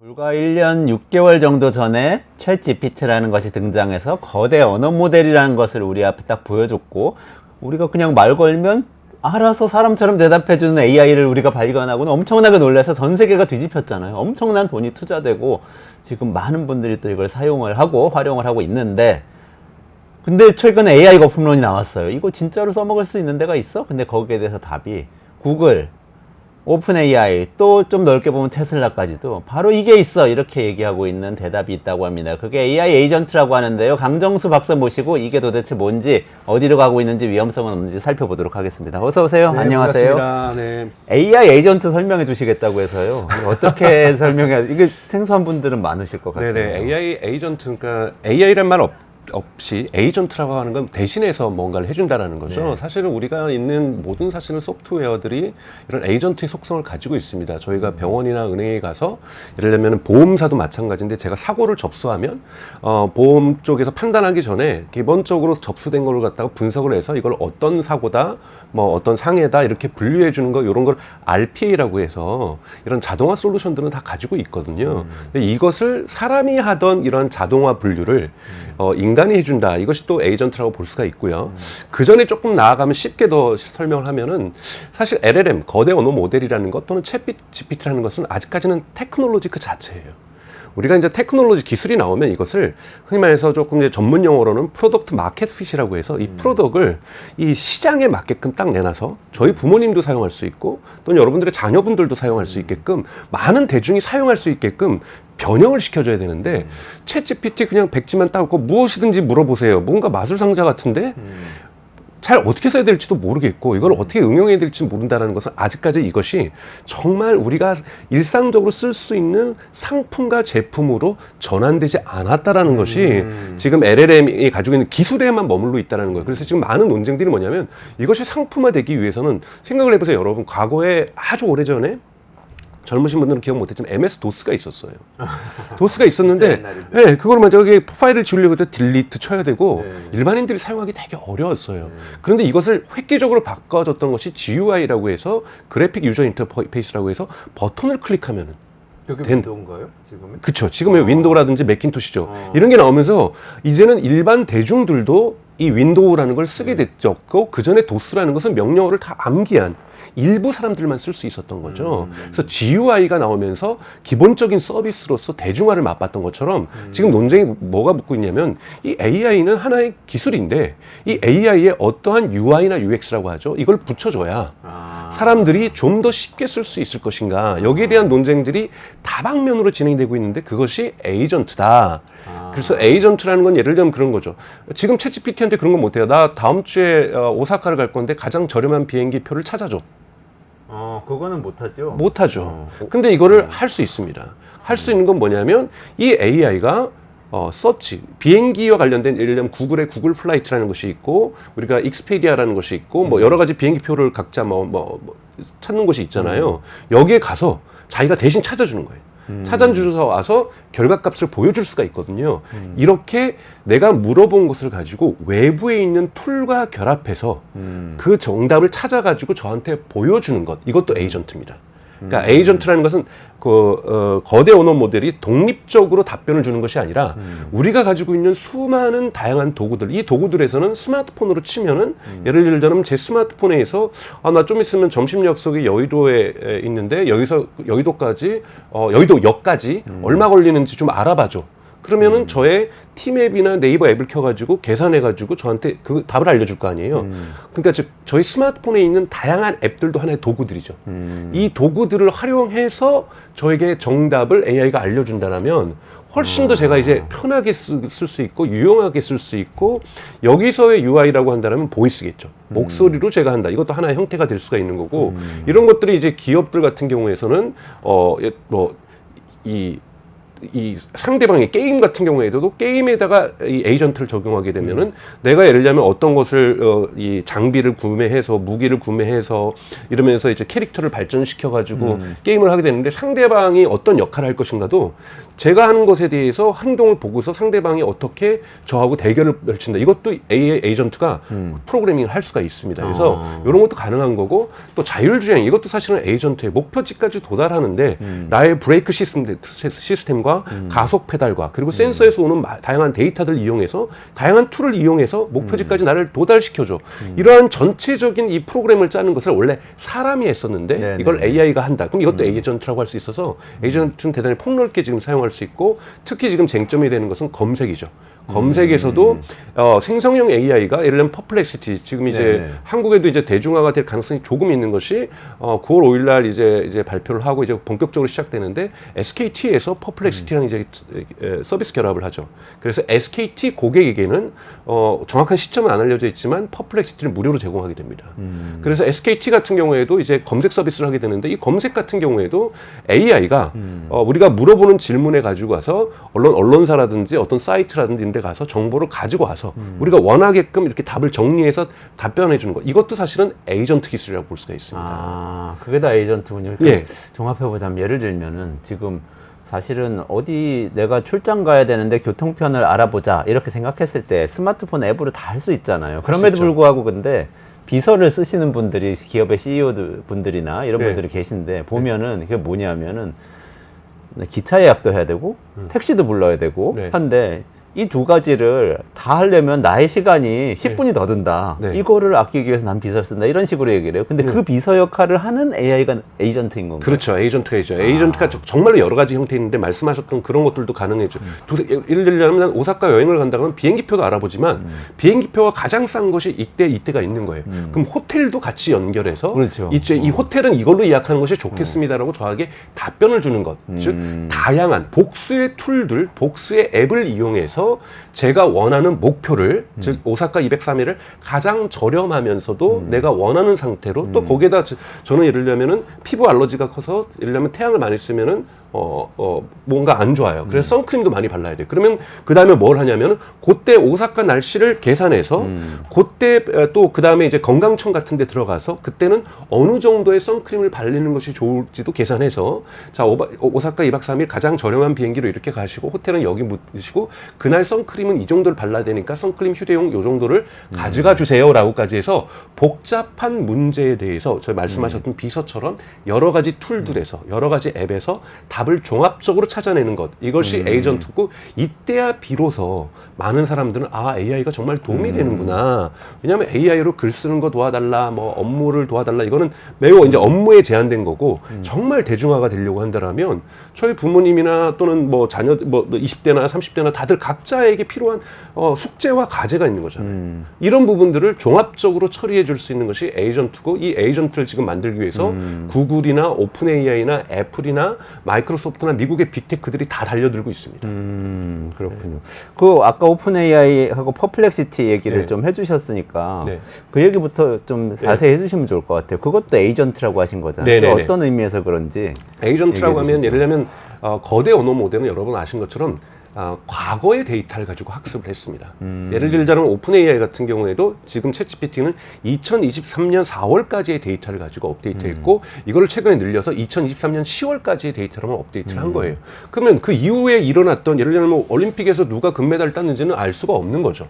불과 1년 6개월 정도 전에 챗 GPT라는 것이 등장해서 거대 언어 모델이라는 것을 우리 앞에 딱 보여줬고, 우리가 그냥 말 걸면 알아서 사람처럼 대답해주는 AI를 우리가 발견하고는 엄청나게 놀라서 전 세계가 뒤집혔잖아요. 엄청난 돈이 투자되고 지금 많은 분들이 또 이걸 사용을 하고 활용을 하고 있는데, 근데 최근에 AI 거품론이 나왔어요. 이거 진짜로 써먹을 수 있는 데가 있어? 근데 거기에 대해서 답이 구글, 오픈 AI, 또 좀 넓게 보면 테슬라까지도 바로 이게 있어, 이렇게 얘기하고 있는 대답이 있다고 합니다. 그게 AI 에이전트라고 하는데요. 강정수 박사 모시고 이게 도대체 뭔지, 어디로 가고 있는지, 위험성은 없는지 살펴보도록 하겠습니다. 어서 오세요. 네, 안녕하세요. 반갑습니다. 네. AI 에이전트 설명해 주시겠다고 해서요. 어떻게 설명해야, 이게 생소한 분들은 많으실 것 같아요. 네네. AI 에이전트, 그러니까 AI란 말 없이 에이전트라고 하는 건 대신해서 뭔가를 해준다라는 거죠. 네. 사실은 우리가 있는 모든 사실은 소프트웨어들이 이런 에이전트의 속성을 가지고 있습니다. 저희가 병원이나 은행에 가서 예를 들면 보험사도 마찬가지인데, 제가 사고를 접수하면 보험 쪽에서 판단하기 전에 기본적으로 접수된 걸 갖다가 분석을 해서 이걸 어떤 사고다, 뭐 어떤 상해다 이렇게 분류해 주는 거, 이런 걸 RPA라고 해서 이런 자동화 솔루션들은 다 가지고 있거든요. 근데 이것을 사람이 하던 이런 자동화 분류를 인간이 해준다. 이것이 또 에이전트라고 볼 수가 있고요. 그 전에 조금 나아가면 쉽게 더 설명을 하면은, 사실 LLM, 거대 언어 모델이라는 것 또는 챗 GPT라는 것은 아직까지는 테크놀로지 그 자체예요. 우리가 이제 테크놀로지 기술이 나오면 이것을 흔히 말해서 조금 이제 전문 용어로는 프로덕트 마켓 핏이라고 해서 이 프로덕을 이 시장에 맞게끔 딱 내놔서 저희 부모님도 사용할 수 있고 또는 여러분들의 자녀분들도 사용할 수 있게끔, 많은 대중이 사용할 수 있게끔 변형을 시켜줘야 되는데, 챗 GPT 그냥 백지만 따고 무엇이든지 물어보세요. 뭔가 마술상자 같은데 잘 어떻게 써야 될지도 모르겠고 이걸 어떻게 응용해야 될지 모른다는 것은, 아직까지 이것이 정말 우리가 일상적으로 쓸 수 있는 상품과 제품으로 전환되지 않았다라는 것이 지금 LLM이 가지고 있는 기술에만 머물러 있다는 거예요. 그래서 지금 많은 논쟁들이 뭐냐면, 이것이 상품화되기 위해서는, 생각을 해보세요 여러분. 과거에 아주 오래전에, 젊으신 분들은 기억 못했지만 MS-DOS가 있었어요. 도스가 있었는데, 네, 그걸 먼저 여기 파일을 지우려고 해도 딜리트 쳐야 되고, 네. 일반인들이 사용하기 되게 어려웠어요. 그런데 이것을 획기적으로 바꿔줬던 것이 GUI라고 해서, 그래픽 유저 인터페이스라고 해서 버튼을 클릭하면은 여기 윈도우인가요? 지금은? 그쵸. 지금의 윈도우라든지 매킨토시죠. 이런 게 나오면서 이제는 일반 대중들도 이 윈도우라는 걸 쓰게 됐었고, 그 전에 도스라는 것은 명령어를 다 암기한 일부 사람들만 쓸 수 있었던 거죠. 그래서 GUI가 나오면서 기본적인 서비스로서 대중화를 맛봤던 것처럼, 지금 논쟁이 뭐가 붙고 있냐면, 이 AI는 하나의 기술인데 이 AI에 어떠한 UI나 UX라고 하죠. 이걸 붙여줘야 사람들이 좀 더 쉽게 쓸 수 있을 것인가. 여기에 대한 논쟁들이 다방면으로 진행되고 있는데, 그것이 에이전트다. 그래서 에이전트라는 건 예를 들면 그런 거죠. 지금 챗 GPT한테 그런 건 못해요. 나 다음 주에 오사카를 갈 건데 가장 저렴한 비행기 표를 찾아줘. 그거는 못하죠. 못하죠. 근데 이거를 할 수 있습니다. 할 수 있는 건 뭐냐면, 이 AI가 서치, 비행기와 관련된, 예를 들면 구글의 구글 플라이트라는 것이 있고, 우리가 익스페디아라는 것이 있고, 뭐 여러 가지 비행기 표를 각자 찾는 것이 있잖아요. 여기에 가서 자기가 대신 찾아주는 거예요. 찾아주셔서 와서 결과값을 보여줄 수가 있거든요. 이렇게 내가 물어본 것을 가지고 외부에 있는 툴과 결합해서 그 정답을 찾아가지고 저한테 보여주는 것, 이것도 에이전트입니다. 그러니까 에이전트라는 것은 거대 언어 모델이 독립적으로 답변을 주는 것이 아니라, 우리가 가지고 있는 수많은 다양한 도구들, 이 도구들에서는 스마트폰으로 치면은, 예를 들면 제 스마트폰에서 나 좀 있으면 점심 약속이 여의도에 있는데 여기서 여의도까지 여의도역까지 얼마 걸리는지 좀 알아봐줘. 그러면은 저의 티맵이나 네이버 앱을 켜가지고 계산해가지고 저한테 그 답을 알려줄 거 아니에요. 그러니까 즉 저희 스마트폰에 있는 다양한 앱들도 하나의 도구들이죠. 이 도구들을 활용해서 저에게 정답을 AI가 알려준다면 훨씬 더 제가 이제 편하게 쓸 수 있고 유용하게 쓸 수 있고, 여기서의 UI라고 한다면 보이스겠죠. 목소리로 제가 한다. 이것도 하나의 형태가 될 수가 있는 거고, 이런 것들이 이제 기업들 같은 경우에서는 이 상대방의 게임 같은 경우에도 게임에다가 이 에이전트를 적용하게 되면은 내가 예를 들면 어떤 것을 이 장비를 구매해서 무기를 구매해서 이러면서 이제 캐릭터를 발전시켜 가지고 게임을 하게 되는데 상대방이 어떤 역할을 할 것인가도 제가 하는 것에 대해서 행동을 보고서 상대방이 어떻게 저하고 대결을 펼친다. 이것도 에이전트가 프로그래밍을 할 수가 있습니다. 그래서 이런 것도 가능한 거고 또 자율주행 이것도 사실은 에이전트의 목표지까지 도달하는데 나의 브레이크 시스템과 가속 페달과 그리고 센서에서 오는 다양한 데이터들을 이용해서 다양한 툴을 이용해서 목표지까지 나를 도달시켜줘. 이러한 전체적인 이 프로그램을 짜는 것을 원래 사람이 했었는데 네네. 이걸 AI가 한다. 그럼 이것도 에이전트라고 할 수 있어서 에이전트는 대단히 폭넓게 지금 사용할 수 있고 특히 지금 쟁점이 되는 것은 검색이죠. 검색에서도 생성형 AI가 예를 들면 퍼플렉시티 지금 이제 네네. 한국에도 이제 대중화가 될 가능성이 조금 있는 것이 9월 5일 날 이제 발표를 하고 이제 본격적으로 시작되는데 SKT에서 퍼플렉시티랑 이제 서비스 결합을 하죠. 그래서 SKT 고객에게는 정확한 시점은 안 알려져 있지만 퍼플렉시티를 무료로 제공하게 됩니다. 그래서 SKT 같은 경우에도 이제 검색 서비스를 하게 되는데 이 검색 같은 경우에도 AI가 우리가 물어보는 질문에 가지고 와서 언론사라든지 어떤 사이트라든지 데 가서 정보를 가지고 와서 우리가 원하게끔 이렇게 답을 정리해서 답변해 주는 것. 이것도 사실은 에이전트 기술이라고 볼 수가 있습니다. 아, 그게 다 에이전트군요. 예. 종합해보자면 예를 들면은 지금 사실은 어디 내가 출장 가야 되는데 교통편을 알아보자 이렇게 생각했을 때 스마트폰 앱으로 다 할 수 있잖아요. 그럼에도 불구하고 근데 비서를 쓰시는 분들이 기업의 CEO 분들이나 이런 네. 분들이 계신데 보면은 그게 뭐냐면은 기차 예약도 해야 되고 택시도 불러야 되고 네. 한데 이 두 가지를 다 하려면 나의 시간이 10분이 더 든다. 네. 이거를 아끼기 위해서 난 비서를 쓴다. 이런 식으로 얘기를 해요. 근데 그 비서 역할을 하는 AI가 에이전트인 건가요? 그렇죠. 에이전트이죠. 에이전트가 정말로 여러 가지 형태 있는데 말씀하셨던 그런 것들도 가능해죠. 예를 들자면 오사카 여행을 간다 그러면 비행기표도 알아보지만 비행기표가 가장 싼 것이 이때가 있는 거예요. 그럼 호텔도 같이 연결해서 그렇죠. 이제 이 호텔은 이걸로 예약하는 것이 좋겠습니다라고 저에게 답변을 주는 것. 즉 다양한 복수의 툴들, 복수의 앱을 이용해서 제가 원하는 목표를 즉 오사카 203일을 가장 저렴하면서도 내가 원하는 상태로 또 거기에다 저는 예를 들면은 피부 알러지가 커서 예를 들면 태양을 많이 쓰면은 뭔가 안 좋아요. 그래서 선크림도 많이 발라야 돼요. 그러면 그 다음에 뭘 하냐면은 그때 오사카 날씨를 계산해서 그때 또 그 다음에 이제 건강청 같은 데 들어가서 그때는 어느 정도의 선크림을 바르는 것이 좋을지도 계산해서 자, 오사카 2박 3일 가장 저렴한 비행기로 이렇게 가시고 호텔은 여기 묵으시고 그날 선크림은 이 정도를 발라야 되니까 선크림 휴대용 요 정도를 가져가 주세요 라고까지 해서 복잡한 문제에 대해서 저희 말씀하셨던 비서처럼 여러 가지 툴들에서 여러 가지 앱에서 답을 종합적으로 찾아내는 것 이것이 에이전트고 이때야 비로소 많은 사람들은 아 AI가 정말 도움이 되는구나. 왜냐하면 AI로 글 쓰는 거 도와달라, 뭐 업무를 도와달라 이거는 매우 이제 업무에 제한된 거고 정말 대중화가 되려고 한다라면 저희 부모님이나 또는 뭐 자녀 뭐 20대나 30대나 다들 각자에게 필요한 숙제와 과제가 있는 거잖아요. 이런 부분들을 종합적으로 처리해 줄 수 있는 것이 에이전트고 이 에이전트를 지금 만들기 위해서 구글이나 오픈 AI나 애플이나 마이크로소프트나 미국의 빅테크들이 다 달려들고 있습니다. 그렇군요. 그 아까 오픈 AI하고 퍼플렉시티 얘기를 네. 좀 해주셨으니까 네. 그 얘기부터 좀 자세히 해주시면 좋을 것 같아요. 그것도 에이전트라고 하신 거잖아요. 네, 네, 그 네. 어떤 의미에서 그런지. 에이전트라고 얘기해 하면 주시죠. 예를 들면 거대 언어 모델은 여러분 아신 것처럼 과거의 데이터를 가지고 학습을 했습니다. 예를 들자면 오픈 AI 같은 경우에도 지금 챗GPT는 2023년 4월까지의 데이터를 가지고 업데이트했고 이거를 최근에 늘려서 2023년 10월까지의 데이터로만 업데이트를 한 거예요. 그러면 그 이후에 일어났던 예를 들면 뭐 올림픽에서 누가 금메달을 땄는지는 알 수가 없는 거죠.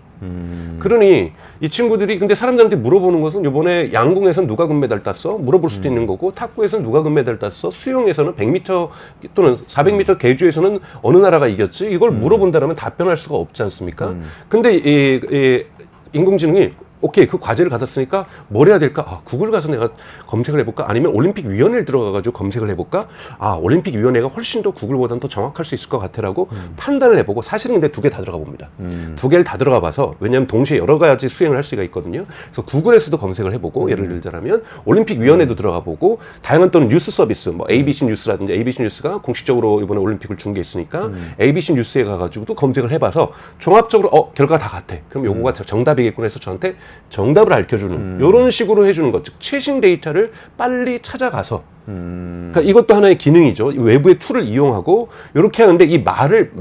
그러니 이 친구들이 근데 사람들한테 물어보는 것은 이번에 양궁에서는 누가 금메달 땄어? 물어볼 수도 있는 거고 탁구에서는 누가 금메달 땄어? 수영에서는 100m 또는 400m 계주에서는 어느 나라가 이겼지? 이걸 물어본다면 답변할 수가 없지 않습니까? 근데 이 인공지능이 오케이 그 과제를 받았으니까 뭘 해야 될까? 아, 구글 가서 내가 검색을 해볼까? 아니면 올림픽 위원회를 들어가가지고 검색을 해볼까? 아 올림픽 위원회가 훨씬 더 구글보다는 더 정확할 수 있을 것 같아라고 판단을 해보고 사실은 근데 두 개 다 들어가 봅니다. 두 개를 다 들어가 봐서 왜냐하면 동시에 여러 가지 수행을 할 수가 있거든요. 그래서 구글에서도 검색을 해보고 예를 들자면 올림픽 위원회도 들어가 보고 다양한 또는 뉴스 서비스 뭐 ABC 뉴스라든지 ABC 뉴스가 공식적으로 이번에 올림픽을 중계했으니까 ABC 뉴스에 가가지고 또 검색을 해봐서 종합적으로 결과가 다 같아. 그럼 요거가 정답이겠구나 해서 저한테 정답을 알려주는 이런 식으로 해주는 것, 즉 최신 데이터를 빨리 찾아가서 그러니까 이것도 하나의 기능이죠. 외부의 툴을 이용하고 이렇게 하는데 이 말을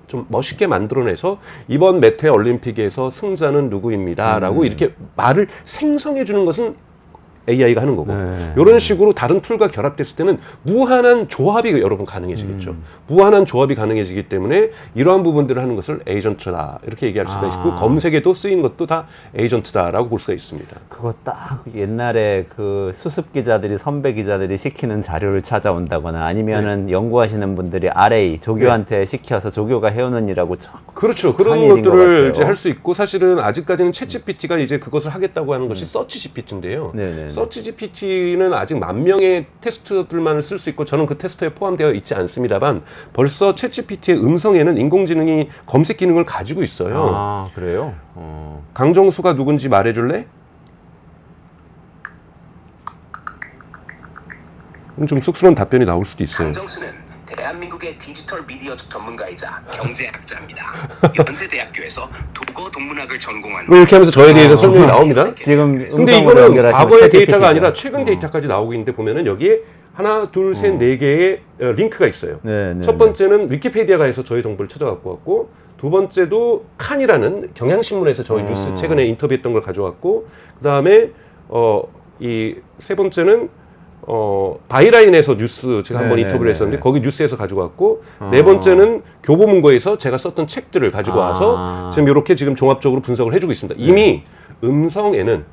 좀 멋있게 만들어내서 이번 메테 올림픽에서 승자는 누구입니다라고 이렇게 말을 생성해 주는 것은 AI가 하는 거고 이런 식으로 다른 툴과 결합됐을 때는 무한한 조합이 여러분 가능해지겠죠. 무한한 조합이 가능해지기 때문에 이러한 부분들을 하는 것을 에이전트다 이렇게 얘기할 수가 있고 검색에도 쓰이는 것도 다 에이전트다라고 볼 수가 있습니다. 그거 딱 옛날에 그 수습 기자들이 선배 기자들이 시키는 자료를 찾아온다거나 아니면은 연구하시는 분들이 RA 조교한테 시켜서 조교가 해오는 일하고 그렇죠. 그런 것들을 이제 할 수 있고 사실은 아직까지는 챗GPT가 이제 그것을 하겠다고 하는 것이 서치GPT인데요. 서치GPT는 아직 10,000명의 테스트들만을 쓸 수 있고 저는 그 테스트에 포함되어 있지 않습니다만 벌써 챗GPT의 음성에는 인공지능이 검색 기능을 가지고 있어요. 아, 그래요? 강정수가 누군지 말해줄래? 좀 쑥스러운 답변이 나올 수도 있어요. 강정수는 대한민국의 디지털 미디어 전문가이자 경제학자입니다. 연세대학교에서 도거 동문학을 전공한 후 이렇게 하면서 저에 대해서 설명이 나옵니다. 지금 근데 음성으로 이거는 연결하시면 과거의 챗GPT 죠. 데이터가 아니라 최근 데이터까지 나오고 있는데 보면은 여기에 하나, 둘, 셋, 네 개의 링크가 있어요. 첫 번째는 위키피디아가에서 저희 정보를 찾아갖고 왔고 두 번째도 칸이라는 경향신문에서 저희 뉴스 최근에 인터뷰했던 걸 가져왔고 그 다음에 이 세 번째는 바이라인에서 뉴스 제가 한번 인터뷰를 했었는데 거기 뉴스에서 가지고 왔고 네 번째는 교보문고에서 제가 썼던 책들을 가지고 와서 지금 이렇게 지금 종합적으로 분석을 해주고 있습니다. 이미 음성에는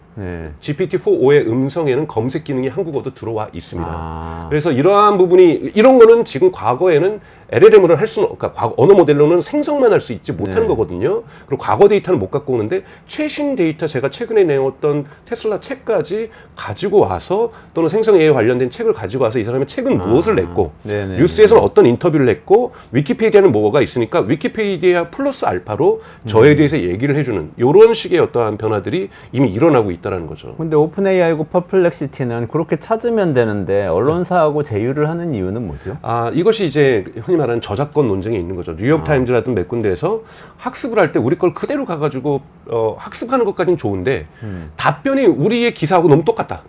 GPT-4.5의 음성에는 검색 기능이 한국어도 들어와 있습니다. 그래서 이러한 부분이 이런 거는 지금 과거에는 LLM으로 할 수는 그러니까 언어 모델로는 생성만 할 수 있지 못하는 거거든요. 그리고 과거 데이터는 못 갖고 오는데 최신 데이터 제가 최근에 내었던 테슬라 책까지 가지고 와서 또는 생성 AI 관련된 책을 가지고 와서 이 사람의 책은 무엇을 냈고 뉴스에서는 어떤 인터뷰를 했고 위키피디아는 뭐가 있으니까 위키피디아 플러스 알파로 저에 대해서 얘기를 해주는 이런 식의 어떠한 변화들이 이미 일어나고 있다는 거죠. 근데 오픈 AI하고 퍼플렉시티는 그렇게 찾으면 되는데 언론사하고 제휴를 하는 이유는 뭐죠? 이것이 이제 흔히 말하는 저작권 논쟁이 있는 거죠. 뉴욕타임즈라든 몇 군데에서 학습을 할 때 우리 걸 그대로 가가지고 학습하는 것까지는 좋은데 답변이 우리의 기사하고 너무 똑같다.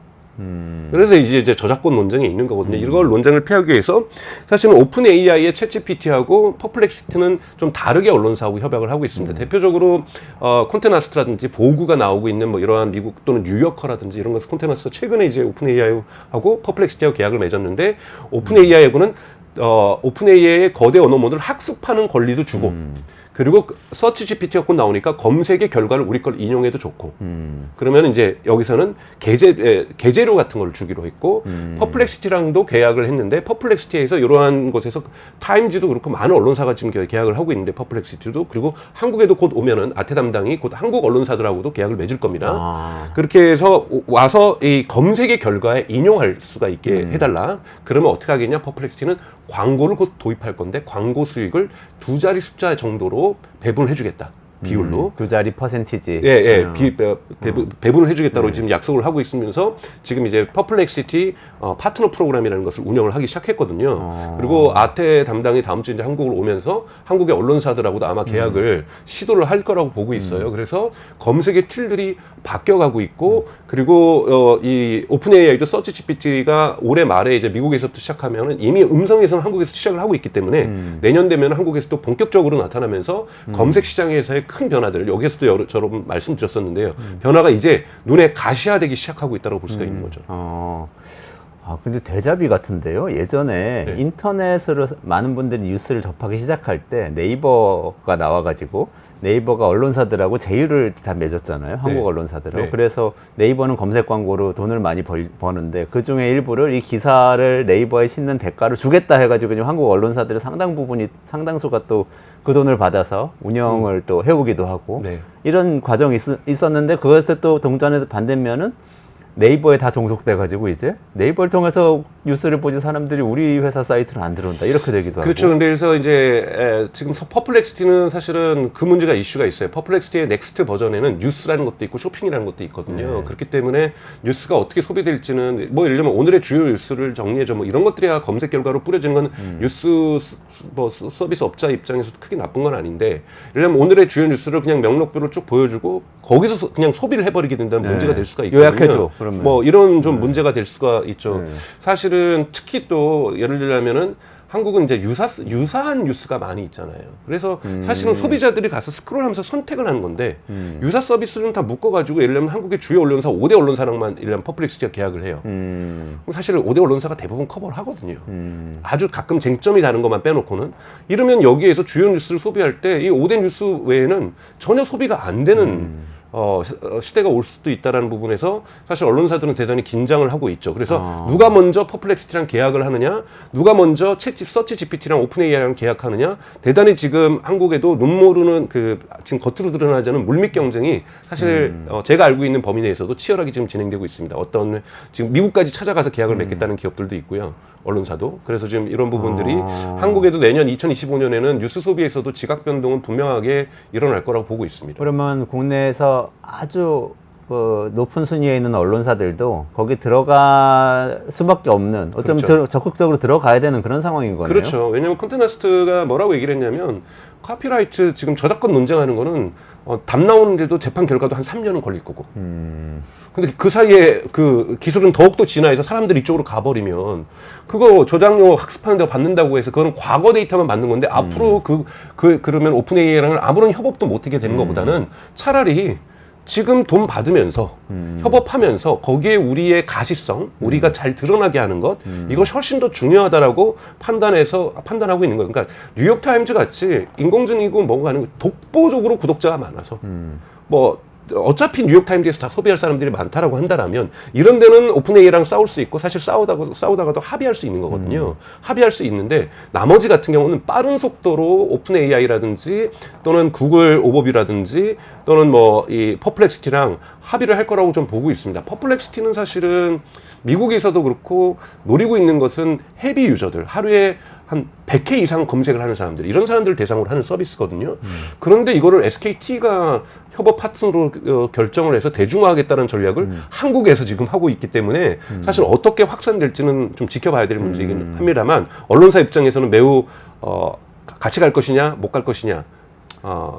그래서 이제 저작권 논쟁이 있는 거거든요. 이걸 논쟁을 피하기 위해서 사실은 오픈 AI의 챗GPT하고 퍼플렉시티는 좀 다르게 언론사하고 협약을 하고 있습니다. 대표적으로 콘테나스트라든지 보구가 나오고 있는 뭐 이러한 미국 또는 뉴요커라든지 이런 것을 콘테나스트 최근에 이제 오픈 AI하고 퍼플렉시티하고 계약을 맺었는데 오픈 AI하고는 오픈 AI의 거대 언어 모델을 학습하는 권리도 주고 그리고 서치 GPT가 곧 나오니까 검색의 결과를 우리 걸 인용해도 좋고 그러면 이제 여기서는 계제료 같은 걸 주기로 했고 퍼플렉시티랑도 계약을 했는데 퍼플렉시티에서 이러한 곳에서 타임지도 그렇고 많은 언론사가 지금 계약을 하고 있는데 퍼플렉시티도 그리고 한국에도 곧 오면은 아태 담당이 곧 한국 언론사들하고도 계약을 맺을 겁니다. 그렇게 해서 와서 이 검색의 결과에 인용할 수가 있게 해달라. 그러면 어떻게 하겠냐? 퍼플렉시티는 광고를 곧 도입할 건데 광고 수익을 2자리 숫자 정도로 배분을 해주겠다. 비율로. 2자리 퍼센티지. 배분을 해주겠다고 지금 약속을 하고 있으면서 지금 이제 퍼플렉시티 파트너 프로그램이라는 것을 운영을 하기 시작했거든요. 그리고 아태 담당이 다음 주에 이제 한국을 오면서 한국의 언론사들하고도 아마 계약을 시도를 할 거라고 보고 있어요. 그래서 검색의 툴들이 바뀌어가고 있고 그리고 이 오픈 AI도 서치 GPT가 올해 말에 이제 미국에서부터 시작하면은 이미 음성에서는 한국에서 시작을 하고 있기 때문에 내년 되면 한국에서 또 본격적으로 나타나면서 검색 시장에서의 큰 변화들 여기에서도 여러 번 말씀드렸었는데요. 변화가 이제 눈에 가시화되기 시작하고 있다고 볼 수가 있는 거죠. 근데 데자비 같은데요. 예전에 인터넷으로 많은 분들이 뉴스를 접하기 시작할 때 네이버가 나와가지고 네이버가 언론사들하고 제휴를 다 맺었잖아요. 한국 언론사들하고. 그래서 네이버는 검색 광고로 돈을 많이 버는데 그 중에 일부를 이 기사를 네이버에 싣는 대가로 주겠다 해가지고 지금 한국 언론사들의 상당수가 또 그 돈을 받아서 운영을 또 해오기도 하고 이런 과정이 있었는데 그것에 또 동전의 반대면은 네이버에 다 종속돼가지고 이제 네이버를 통해서 뉴스를 보지 사람들이 우리 회사 사이트로 안 들어온다 이렇게 되기도 하고. 그렇죠. 근데 그래서 이제 지금 퍼플렉시티는 사실은 그 문제가 이슈가 있어요. 퍼플렉시티의 넥스트 버전에는 뉴스라는 것도 있고 쇼핑이라는 것도 있거든요. 그렇기 때문에 뉴스가 어떻게 소비될지는 뭐 예를 들면 오늘의 주요 뉴스를 정리해줘 뭐 이런 것들이야 검색 결과로 뿌려지는 건 뉴스 뭐 서비스 업자 입장에서도 크게 나쁜 건 아닌데 예를 들면 오늘의 주요 뉴스를 그냥 명록별로 쭉 보여주고 거기서 그냥 소비를 해버리게 된다는 네. 문제가 될 수가 있거든요. 요약해줘, 그러면. 뭐 이런 좀 문제가 될 수가 있죠. 네. 사실은 특히 또 예를 들자면은 한국은 이제 유사한 뉴스가 많이 있잖아요. 그래서 사실은 소비자들이 가서 스크롤하면서 선택을 하는 건데 유사 서비스는 다 묶어가지고 예를 들면 한국의 주요 언론사 5대 언론사랑만 예를 들면 퍼플렉시티가 계약을 해요. 그럼 사실 5대 언론사가 대부분 커버를 하거든요. 아주 가끔 쟁점이 다른 것만 빼놓고는 이러면 여기에서 주요 뉴스를 소비할 때 이 5대 뉴스 외에는 전혀 소비가 안 되는 시대가 올 수도 있다라는 부분에서 사실 언론사들은 대단히 긴장을 하고 있죠. 그래서 누가 먼저 퍼플렉시티랑 계약을 하느냐, 누가 먼저 서치 GPT랑 오픈 AI랑 계약하느냐, 대단히 지금 한국에도 눈모르는 지금 겉으로 드러나지 않은 물밑 경쟁이 사실 제가 알고 있는 범위 내에서도 치열하게 지금 진행되고 있습니다. 어떤 지금 미국까지 찾아가서 계약을 맺겠다는 기업들도 있고요. 언론사도. 그래서 지금 이런 부분들이 한국에도 내년 2025년에는 뉴스 소비에서도 지각 변동은 분명하게 일어날 거라고 보고 있습니다. 그러면 국내에서 아주 높은 순위에 있는 언론사들도 거기 들어갈 수밖에 없는 어쩌면 그렇죠. 적극적으로 들어가야 되는 그런 상황인 거네요. 그렇죠. 왜냐하면 컨테나스트가 뭐라고 얘기를 했냐면 카피라이트 지금 저작권 논쟁하는 거는 답 나오는데도 재판 결과도 한 3년은 걸릴 거고. 근데 그 사이에 그 기술은 더욱더 진화해서 사람들이 이쪽으로 가버리면 그거 저작료 학습하는 데가 받는다고 해서 그거는 과거 데이터만 받는 건데 앞으로 그러면 오픈 AI랑 아무런 협업도 못하게 되는 것보다는 차라리 지금 돈 받으면서 협업하면서 거기에 우리의 가시성, 우리가 잘 드러나게 하는 것 이것이 훨씬 더 중요하다라고 판단하고 있는 거예요. 그러니까 뉴욕타임즈 같이 인공지능이고 뭐가 하는 독보적으로 구독자가 많아서 뭐 어차피 뉴욕타임즈에서 다 소비할 사람들이 많다라고 한다라면 이런 데는 오픈 AI랑 싸울 수 있고 사실 싸우다가도 합의할 수 있는 거거든요. 합의할 수 있는데 나머지 같은 경우는 빠른 속도로 오픈 AI라든지 또는 구글 오버뷰라든지 또는 뭐 이 퍼플렉시티랑 합의를 할 거라고 좀 보고 있습니다. 퍼플렉시티는 사실은 미국에서도 그렇고 노리고 있는 것은 헤비 유저들 하루에 한 100회 이상 검색을 하는 사람들, 이런 사람들을 대상으로 하는 서비스거든요. 그런데 이거를 SKT가 협업 파트너로 결정을 해서 대중화하겠다는 전략을 한국에서 지금 하고 있기 때문에 사실 어떻게 확산될지는 좀 지켜봐야 될 문제이긴 합니다만 언론사 입장에서는 매우 같이 갈 것이냐 못 갈 것이냐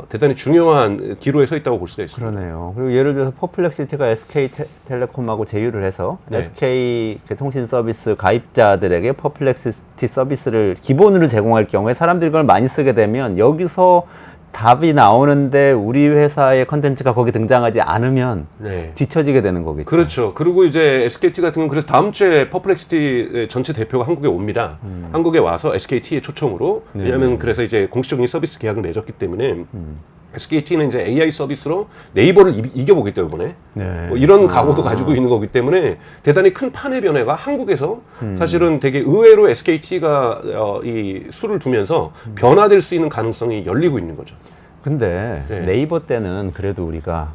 대단히 중요한 기로에 서 있다고 볼 수가 있습니다. 그러네요. 그리고 예를 들어서 퍼플렉시티가 SK텔레콤하고 제휴를 해서 네. SK 통신 서비스 가입자들에게 퍼플렉시티 서비스를 기본으로 제공할 경우에 사람들이 그걸 많이 쓰게 되면 여기서 답이 나오는데 우리 회사의 컨텐츠가 거기 등장하지 않으면 네. 뒤처지게 되는 거겠죠. 그렇죠. 그리고 이제 SKT 같은 경우는 그래서 다음 주에 퍼플렉시티 전체 대표가 한국에 옵니다. 한국에 와서 SKT의 초청으로. 왜냐하면 그래서 이제 공식적인 서비스 계약을 맺었기 때문에 SKT는 이제 AI 서비스로 네이버를 이겨보기 때문에 네. 뭐 이런 각오도 가지고 있는 거기 때문에 대단히 큰 판의 변화가 한국에서 사실은 되게 의외로 SKT가 이 수를 두면서 변화될 수 있는 가능성이 열리고 있는 거죠. 근데 네. 네이버 때는 그래도 우리가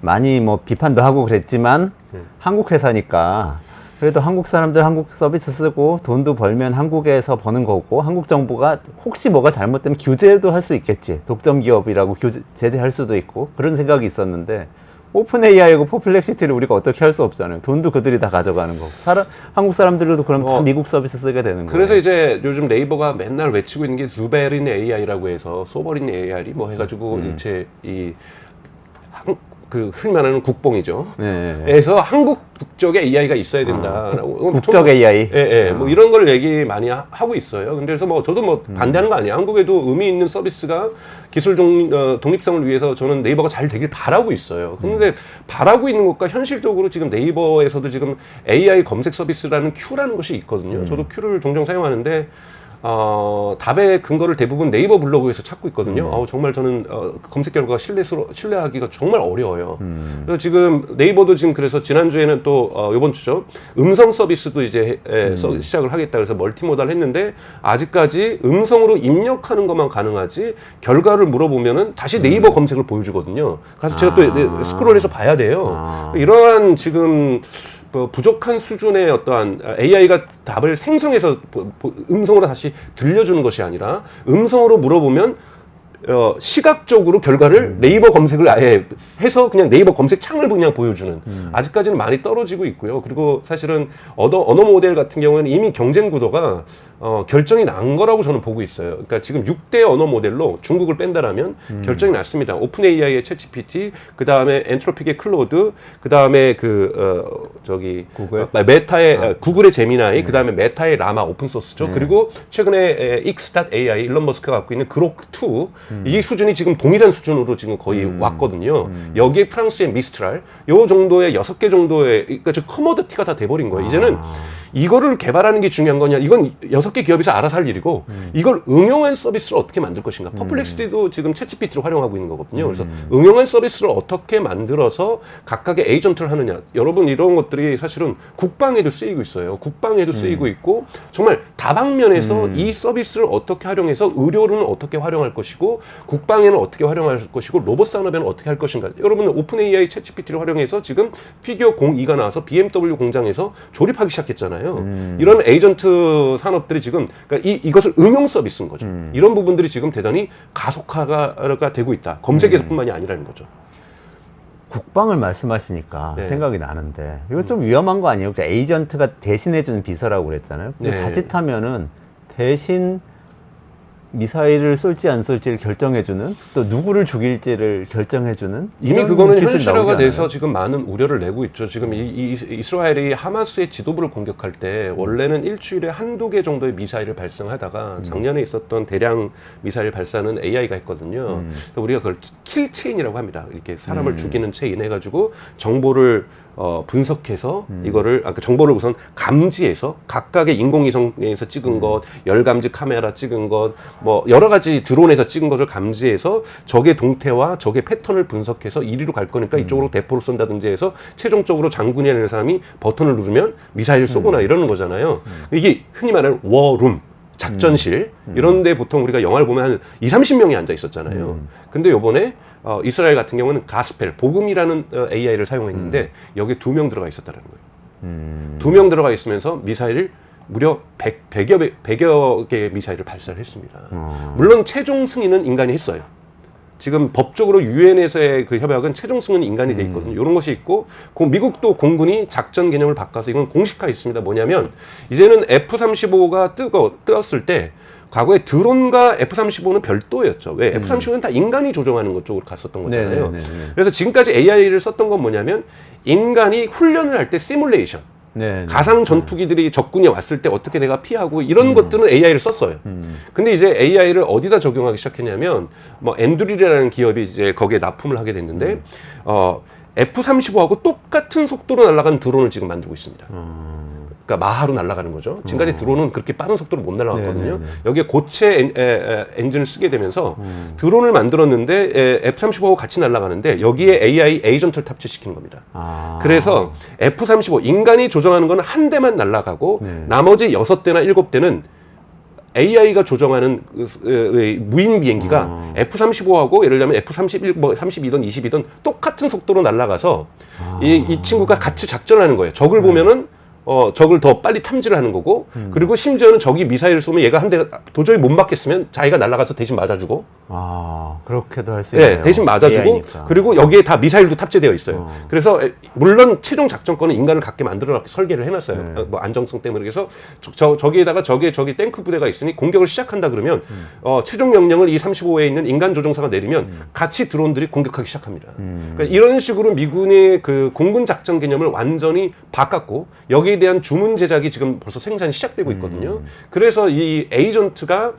많이 뭐 비판도 하고 그랬지만 한국 회사니까 그래도 한국 사람들 한국 서비스 쓰고 돈도 벌면 한국에서 버는 거고 한국 정부가 혹시 뭐가 잘못되면 규제도 할 수 있겠지. 독점 기업이라고 제재할 수도 있고 그런 생각이 있었는데 오픈 AI하고 퍼플렉시티를 우리가 어떻게 할 수 없잖아요. 돈도 그들이 다 가져가는 거고 한국 사람들도 그럼 다 미국 서비스 쓰게 되는 거예요. 그래서 이제 요즘 네이버가 맨날 외치고 있는 게 두베린 AI라고 해서 소버린 AI 뭐 해가지고 일체 그 흔히 말하는 국뽕이죠. 네. 에서 한국 국적의 AI가 있어야 된다라고. 국적 AI. 예. 뭐 이런 걸 얘기 많이 하고 있어요. 근데 그래서 뭐 저도 뭐 반대하는 거 아니에요. 한국에도 의미 있는 서비스가 기술 독립성을 위해서 저는 네이버가 잘 되길 바라고 있어요. 근데 바라고 있는 것과 현실적으로 지금 네이버에서도 지금 AI 검색 서비스라는 Q라는 것이 있거든요. 저도 Q를 종종 사용하는데 답의 근거를 대부분 네이버 블로그에서 찾고 있거든요. 정말 저는 검색 결과가 신뢰하기가 정말 어려워요. 그래서 지금 네이버도 지금 그래서 지난주에는 또 이번 주죠. 음성 서비스도 이제 시작을 하겠다 그래서 멀티모달 했는데 아직까지 음성으로 입력하는 것만 가능하지 결과를 물어보면은 다시 네이버 검색을 보여주거든요. 그래서 제가 또 스크롤해서 봐야 돼요. 이러한 지금 부족한 수준의 어떠한 AI가 답을 생성해서 음성으로 다시 들려주는 것이 아니라 음성으로 물어보면 시각적으로 결과를 네이버 검색을 아예 해서 그냥 네이버 검색 창을 그냥 보여주는 아직까지는 많이 떨어지고 있고요. 그리고 사실은 언어 모델 같은 경우에는 이미 경쟁 구도가 결정이 난 거라고 저는 보고 있어요. 그러니까 지금 6대 언어 모델로 중국을 뺀다라면 결정이 났습니다. 오픈 AI의 챗GPT, 그 다음에 엔트로픽의 클로드, 그 다음에 구글? 메타의 구글의 제미나이, 그 다음에 메타의 라마 오픈 소스죠. 그리고 최근에 X.AI 일론 머스크가 갖고 있는 그록 2 이 수준이 지금 동일한 수준으로 지금 거의 왔거든요. 여기에 프랑스의 미스트랄, 요 정도의 6개 정도의 그러니까 즉 커머더티가 다 돼버린 거예요. 이제는 이거를 개발하는 게 중요한 거냐? 이건 6개 기업에서 알아서 할 일이고 이걸 응용한 서비스를 어떻게 만들 것인가? 퍼플렉시티도 지금 챗GPT를 활용하고 있는 거거든요. 그래서 응용한 서비스를 어떻게 만들어서 각각의 에이전트를 하느냐? 여러분 이런 것들이 사실은 국방에도 쓰이고 있어요. 국방에도 쓰이고 있고 정말 다방면에서 이 서비스를 어떻게 활용해서 의료는 어떻게 활용할 것이고 국방에는 어떻게 활용할 것이고 로봇 산업에는 어떻게 할 것인가? 여러분 오픈 AI 챗GPT를 활용해서 지금 피규어 02가 나와서 BMW 공장에서 조립하기 시작했잖아요. 이런 에이전트 산업들이 지금 그러니까 이것을 응용 서비스인 거죠. 이런 부분들이 지금 대단히 가속화가 되고 있다. 검색에서뿐만이 아니라는 거죠. 국방을 말씀하시니까 네. 생각이 나는데 이거 좀 위험한 거 아니에요? 그러니까 에이전트가 대신해주는 비서라고 그랬잖아요. 근데 네. 자칫하면은 대신 미사일을 쏠지 안 쏠지를 결정해주는 또 누구를 죽일지를 결정해주는 이미 이런 그거는 기술이 현실화가 나오지 돼서 않아요? 지금 많은 우려를 내고 있죠. 지금 이스라엘이 하마스의 지도부를 공격할 때 원래는 일주일에 한두 개 정도의 미사일을 발사하다가 작년에 있었던 대량 미사일 발사는 AI가 했거든요. 그래서 우리가 그걸 킬체인이라고 합니다. 이렇게 사람을 죽이는 체인 해가지고 정보를 분석해서 이거를 그 정보를 우선 감지해서 각각의 인공위성에서 찍은 것, 열감지 카메라 찍은 것, 뭐 여러 가지 드론에서 찍은 것을 감지해서 적의 동태와 적의 패턴을 분석해서 이리로 갈 거니까 이쪽으로 대포를 쏜다든지 해서 최종적으로 장군이라는 사람이 버튼을 누르면 미사일을 쏘거나 이러는 거잖아요. 이게 흔히 말하는 워룸. 작전실 이런 데 보통 우리가 영화를 보면 한 20-30명이 앉아 있었잖아요. 근데 요번에 이스라엘 같은 경우는 가스펠, 복음이라는 AI를 사용했는데 여기에 2명 들어가 있었다는 거예요. 2명 들어가 있으면서 미사일을 무려 100여 개의 미사일을 발사를 했습니다. 물론 최종 승인은 인간이 했어요. 지금 법적으로 유엔에서의 그 협약은 최종 승은 인간이 돼 있거든요. 이런 것이 있고, 미국도 공군이 작전 개념을 바꿔서 이건 공식화 있습니다. 뭐냐면 이제는 F-35가 뜨었을 때 과거에 드론과 F-35는 별도였죠. 왜? F-35는 다 인간이 조종하는 것 쪽으로 갔었던 거잖아요. 네네네. 그래서 지금까지 AI를 썼던 건 뭐냐면 인간이 훈련을 할 때 시뮬레이션. 네, 가상 전투기들이 적군이 왔을 때 어떻게 내가 피하고 이런 것들은 AI를 썼어요. 근데 이제 AI를 어디다 적용하기 시작했냐면 뭐 엔드릴이라는 기업이 이제 거기에 납품을 하게 됐는데 F-35하고 똑같은 속도로 날아가는 드론을 지금 만들고 있습니다. 그러니까 마하로 날아가는 거죠. 지금까지 드론은 그렇게 빠른 속도로 못 날아갔거든요. 네네네. 여기에 고체 엔진을 쓰게 되면서 드론을 만들었는데 F-35하고 같이 날아가는데 여기에 AI 에이전트를 탑재시키는 겁니다. 그래서 F-35 인간이 조정하는 건 한 대만 날아가고 나머지 6대나 7대는 AI가 조정하는 무인 비행기가 F-35하고 예를 들면 F-31, 뭐 32든 22든 똑같은 속도로 날아가서 이 친구가 같이 작전하는 거예요. 적을 보면은 적을 더 빨리 탐지를 하는 거고, 그리고 심지어는 적이 미사일을 쏘면 얘가 한 대 도저히 못 맞겠으면 자기가 날아가서 대신 맞아주고, 그렇게도 할 수 있네요. 네, 대신 맞아주고, AI니까. 그리고 여기에 다 미사일도 탑재되어 있어요. 그래서 물론 최종 작전권은 인간을 갖게 만들어 설계를 해놨어요. 뭐 안정성 때문에. 그래서 저기에다가 저기 탱크 부대가 있으니 공격을 시작한다 그러면 최종 명령을 이 35에 있는 인간 조종사가 내리면 같이 드론들이 공격하기 시작합니다. 그러니까 이런 식으로 미군의 그 공군 작전 개념을 완전히 바꿨고 여기에 대한 주문 제작이 지금 벌써 생산이 시작되고 있거든요. 그래서 이 에이전트가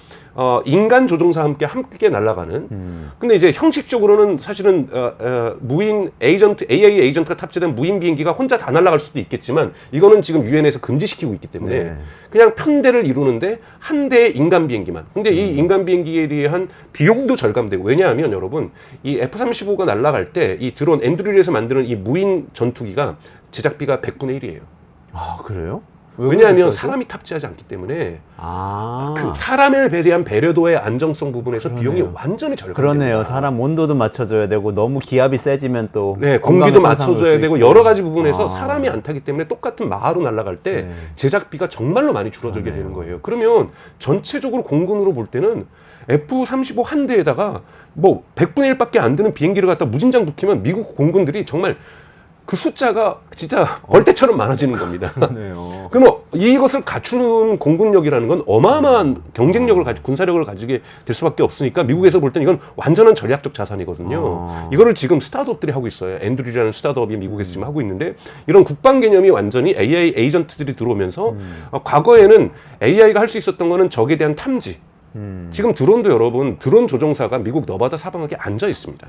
인간 조종사와 함께 날아가는. 근데 이제 형식적으로는 사실은 무인 에이전트, AI 에이전트가 탑재된 무인 비행기가 혼자 다 날아갈 수도 있겠지만 이거는 지금 유엔에서 금지시키고 있기 때문에 네. 그냥 편대를 이루는데 한 대의 인간 비행기만. 근데 이 인간 비행기에 대한 비용도 절감되고, 왜냐하면 여러분 이 F-35가 날아갈 때 이 드론 엔드릴에서 만드는 이 무인 전투기가 제작비가 100분의 1이에요. 그래요? 왜냐하면 사람이 탑재하지 않기 때문에 그 사람에 대한 배려도의 안정성 부분에서 비용이 완전히 절감됩니다. 그러네요. 사람 온도도 맞춰줘야 되고 너무 기압이 세지면 또 공기도 맞춰줘야 되고 있고. 여러 가지 부분에서 사람이 안 타기 때문에 똑같은 마하로 날아갈 때 제작비가 정말로 많이 줄어들게 되는 거예요. 그러면 전체적으로 공군으로 볼 때는 F-35 한 대에다가 뭐 100분의 1밖에 안 되는 비행기를 갖다 무진장 눕히면 미국 공군들이 정말 그 숫자가 진짜 벌떼처럼 많아지는 겁니다. 그러네요. 그럼 이것을 갖추는 공군력이라는 건 어마어마한 경쟁력을 군사력을 가지게 될 수밖에 없으니까 미국에서 볼 땐 이건 완전한 전략적 자산이거든요. 이거를 지금 스타트업들이 하고 있어요. 엔드리라는 스타트업이 미국에서 지금 하고 있는데 이런 국방 개념이 완전히 AI 에이전트들이 들어오면서 과거에는 AI가 할 수 있었던 거는 적에 대한 탐지. 지금 드론도 여러분 드론 조종사가 미국 너바다 사방에 앉아 있습니다.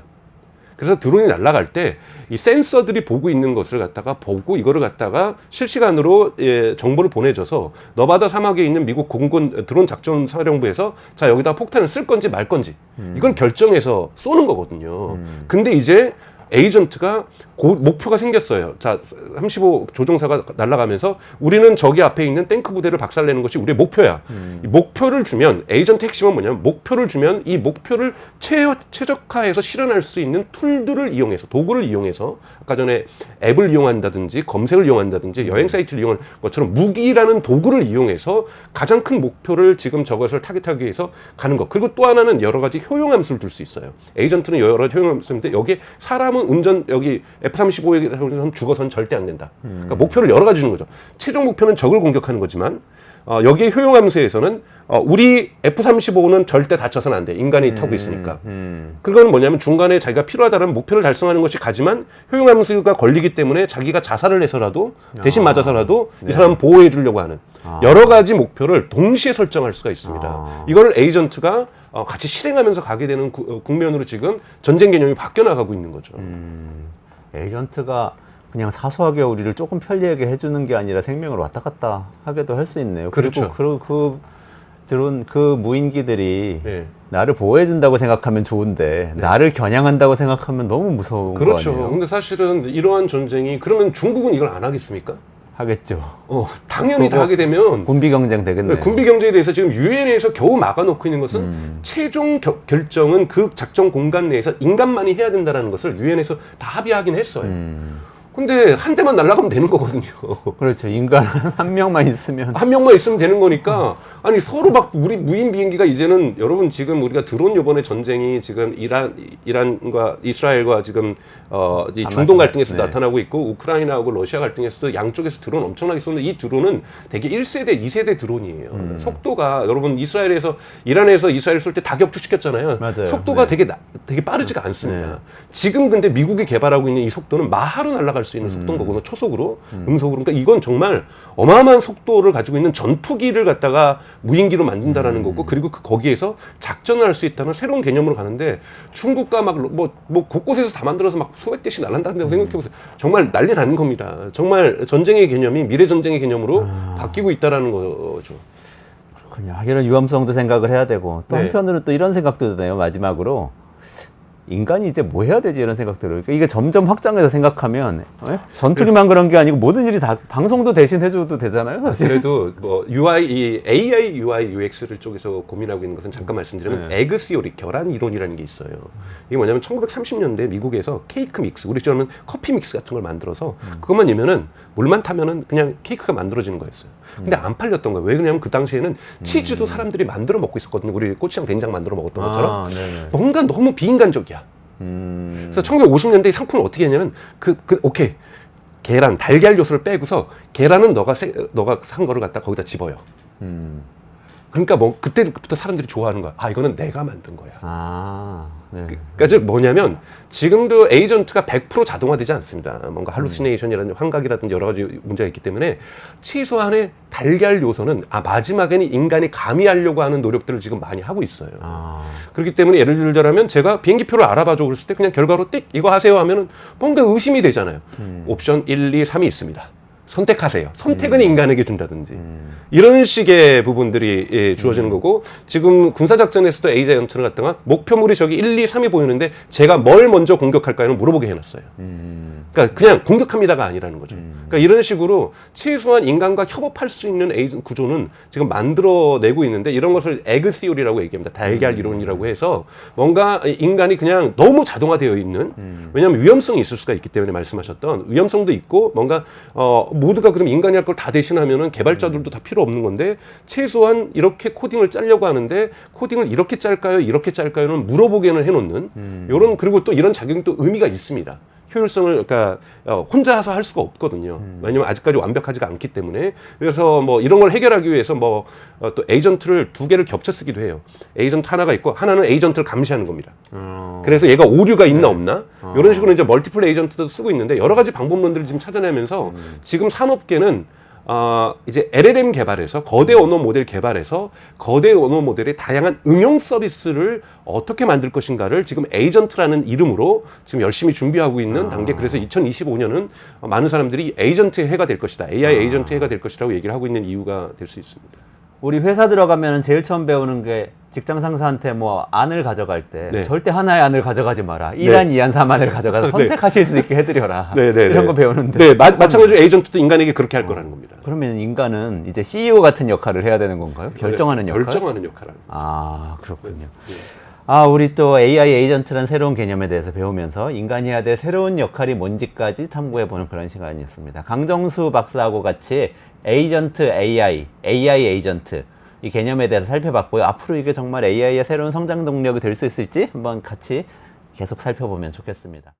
그래서 드론이 날아갈 때 이 센서들이 보고 있는 것을 갖다가 보고 이거를 갖다가 실시간으로 정보를 보내줘서 너바다 사막에 있는 미국 공군 드론 작전 사령부에서 자 여기다 폭탄을 쓸 건지 말 건지 이건 결정해서 쏘는 거거든요. 근데 이제 에이전트가 목표가 생겼어요. 자, 35 조종사가 날아가면서 우리는 저기 앞에 있는 탱크 부대를 박살내는 것이 우리의 목표야. 이 목표를 주면 에이전트 핵심은 뭐냐면 목표를 주면 이 목표를 최적화해서 실현할 수 있는 툴들을 이용해서 도구를 이용해서 아까 전에 앱을 이용한다든지 검색을 이용한다든지 여행 사이트를 이용한 것처럼 무기라는 도구를 이용해서 가장 큰 목표를 지금 저것을 타겟하기 위해서 가는 것. 그리고 또 하나는 여러 가지 효용함수를 둘 수 있어요. 에이전트는 여러 효용함수인데 여기에 사람은 운전 여기 F-35에서 죽어서는 절대 안 된다. 그러니까 목표를 여러 가지 주는 거죠. 최종 목표는 적을 공격하는 거지만 여기에 효용함수에서는 우리 F-35는 절대 다쳐서는 안 돼. 인간이 타고 있으니까. 그건 뭐냐면 중간에 자기가 필요하다는 목표를 달성하는 것이 가지만 효용함수가 걸리기 때문에 자기가 자살을 해서라도 대신 맞아서라도 이 사람을 보호해 주려고 하는 여러 가지 목표를 동시에 설정할 수가 있습니다. 이걸 에이전트가 같이 실행하면서 가게 되는 국면으로 지금 전쟁 개념이 바뀌어 나가고 있는 거죠. 에이전트가 그냥 사소하게 우리를 조금 편리하게 해주는 게 아니라 생명을 왔다 갔다 하게도 할 수 있네요. 그렇죠. 그리고 드론 그 무인기들이 네. 나를 보호해준다고 생각하면 좋은데 나를 겨냥한다고 생각하면 너무 무서운 거 그렇죠. 아니에요? 근데 사실은 이러한 전쟁이 그러면 중국은 이걸 안 하겠습니까? 하겠죠. 당연히 다 하게 되면 군비 경쟁 되겠네요. 군비 경제에 대해서 지금 유엔에서 겨우 막아놓고 있는 것은 최종 결정은 그 작전 공간 내에서 인간만이 해야 된다는 것을 유엔에서 다 합의하긴 했어요. 근데 한 대만 날아가면 되는 거거든요. 그렇죠. 인간 한 명만 있으면 한 명만 있으면 되는 거니까 아니 서로 막 우리 무인 비행기가 이제는 여러분 지금 우리가 드론 요번에 전쟁이 지금 이란과 이스라엘과 지금 이 중동 갈등에서 네. 나타나고 있고 우크라이나하고 러시아 갈등에서도 양쪽에서 드론 엄청나게 쏘는데 이 드론은 되게 1세대, 2세대 드론이에요. 속도가 여러분 이란에서 이스라엘 쏠 때 다 격추시켰잖아요. 맞아요. 속도가 네. 되게 빠르지가 않습니다. 네. 지금 근데 미국이 개발하고 있는 이 속도는 마하로 날아갈 수 있는 속도인 거거든요. 초속으로, 음속으로. 그러니까 이건 정말 어마어마한 속도를 가지고 있는 전투기를 갖다가 무인기로 만든다라는 거고, 그리고 거기에서 작전을 할 수 있다는 새로운 개념으로 가는데 중국과 막 뭐 곳곳에서 다 만들어서 막 수백 대씩 날아간다고 생각해보세요. 정말 난리 나는 겁니다. 정말 전쟁의 개념이 미래 전쟁의 개념으로 바뀌고 있다라는 거죠. 그렇군요. 이런 위험성도 생각을 해야 되고 또 네. 한편으로는 또 이런 생각도 드네요. 마지막으로 인간이 이제 뭐 해야 되지 이런 생각들을. 그러니까 이게 점점 확장해서 생각하면 전투기만 그런 게 아니고 모든 일이 다 방송도 대신 해줘도 되잖아요. 사실. 그래도 뭐 AI UI UX를 쪽에서 고민하고 있는 것은 잠깐 말씀드리면 에그 시오리 결한 이론이라는 게 있어요. 이게 뭐냐면 1930년대 미국에서 케이크 믹스, 우리처럼 커피 믹스 같은 걸 만들어서 그것만 넣으면은 물만 타면은 그냥 케이크가 만들어지는 거였어요. 근데 안 팔렸던 거예요. 왜 그러냐면 그 당시에는 치즈도 사람들이 만들어 먹고 있었거든요. 우리 고추장 된장 만들어 먹었던 것처럼. 네네. 뭔가 너무 비인간적이야. 그래서 1950년대 상품을 어떻게 했냐면 오케이. 계란, 달걀 요소를 빼고서 계란은 너가 산 거를 갖다 거기다 집어요. 그러니까 뭐 그때부터 사람들이 좋아하는 거야. 아, 이거는 내가 만든 거야. 네. 그러니까 즉 뭐냐면 지금도 에이전트가 100% 자동화되지 않습니다. 뭔가 할루시네이션이라든지 환각이라든지 여러 가지 문제가 있기 때문에 최소한의 달걀 요소는 마지막에는 인간이 가미하려고 하는 노력들을 지금 많이 하고 있어요. 그렇기 때문에 예를 들자면 제가 비행기표를 알아봐줘 그랬을 때 그냥 결과로 띡 이거 하세요 하면은 뭔가 의심이 되잖아요. 옵션 1, 2, 3이 있습니다. 선택하세요. 선택은 인간에게 준다든지 이런 식의 부분들이 주어지는 거고, 지금 군사작전에서도 에이전트를 갖다가 목표물이 저기 1, 2, 3이 보이는데 제가 뭘 먼저 공격할까요는 물어보게 해놨어요. 그러니까 그냥 공격합니다가 아니라는 거죠. 그러니까 이런 식으로 최소한 인간과 협업할 수 있는 구조는 지금 만들어내고 있는데, 이런 것을 에그 시오리라고 얘기합니다. 달걀 이론이라고 해서 뭔가 인간이 그냥 너무 자동화되어 있는, 왜냐하면 위험성이 있을 수가 있기 때문에 말씀하셨던 위험성도 있고 뭔가 모두가 그럼 인간이 할 걸 다 대신하면은 개발자들도 다 필요 없는 건데 최소한 이렇게 코딩을 짜려고 하는데 코딩을 이렇게 짤까요? 이렇게 짤까요?는 물어보게는 해놓는 요런 그리고 또 이런 작용도 의미가 있습니다. 효율성을 그러니까 혼자서 할 수가 없거든요. 왜냐면 아직까지 완벽하지가 않기 때문에. 그래서 뭐 이런 걸 해결하기 위해서 뭐 또 에이전트를 두 개를 겹쳐 쓰기도 해요. 에이전트 하나가 있고 하나는 에이전트를 감시하는 겁니다. 그래서 얘가 오류가 있나 없나 이런 식으로 이제 멀티플 에이전트도 쓰고 있는데 여러 가지 방법론들을 지금 찾아내면서 지금 산업계는 이제 LLM 개발에서 거대 언어 모델 개발해서 거대 언어 모델의 다양한 응용 서비스를 어떻게 만들 것인가를 지금 에이전트라는 이름으로 지금 열심히 준비하고 있는 단계. 그래서 2025년은 많은 사람들이 에이전트의 해가 될 것이다. AI 에이전트의 해가 될 것이라고 얘기를 하고 있는 이유가 될 수 있습니다. 우리 회사 들어가면 제일 처음 배우는 게 직장 상사한테 뭐 안을 가져갈 때 네. 절대 하나의 안을 가져가지 마라. 2안, 2안, 3안을 가져가서 선택하실 수 있게 해드려라. 이런 거 배우는데. 네, 마찬가지로 에이전트도 인간에게 그렇게 할 거라는 겁니다. 그러면 인간은 이제 CEO 같은 역할을 해야 되는 건가요? 결정하는 역할? 결정하는 역할을. 아, 그렇군요. 네. 아, 우리 또 AI 에이전트란 새로운 개념에 대해서 배우면서 인간이 해야 될 새로운 역할이 뭔지까지 탐구해보는 그런 시간이었습니다. 강정수 박사하고 같이 에이전트 AI, AI 에이전트 이 개념에 대해서 살펴봤고요. 앞으로 이게 정말 AI의 새로운 성장 동력이 될 수 있을지 한번 같이 계속 살펴보면 좋겠습니다.